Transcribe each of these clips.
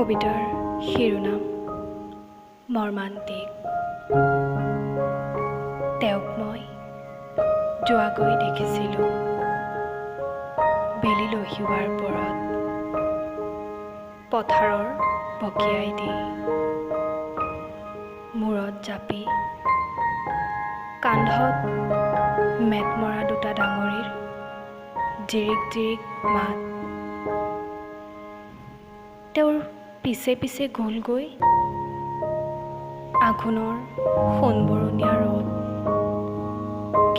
কবিতাৰ শিৰোনাম মৰ্মান্তিক। তেওঁক মই যোৱাকৈ দেখিছিলোঁ বেলি লহিওৱাৰ পৰত পথাৰৰ বকিয়াই দি, মূৰত জাপি, কান্ধত মেট মৰা দুটা ডাঙৰীৰ জিৰিক জিৰিক মাত। তেওঁৰ পিছে পিছে গ'লগৈ আঘোণৰ সোণবৰণীয়া ৰ'দ,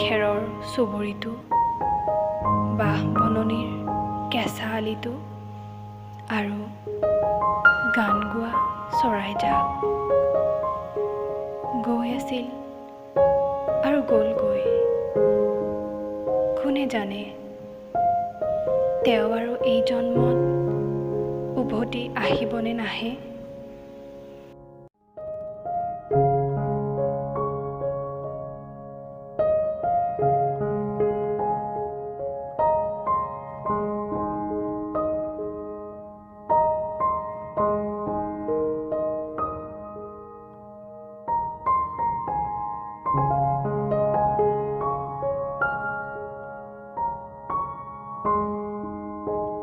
খেৰৰ চুবুৰীটো, বাঁহ বননিৰ কেঁচা আলিটো আৰু গান গোৱা চৰাইজাক। গৈ আছিল আৰু গ'লগৈ। কোনে জানে তেওঁ আৰু এই জন্মত উভতি আহিবনে নাহে।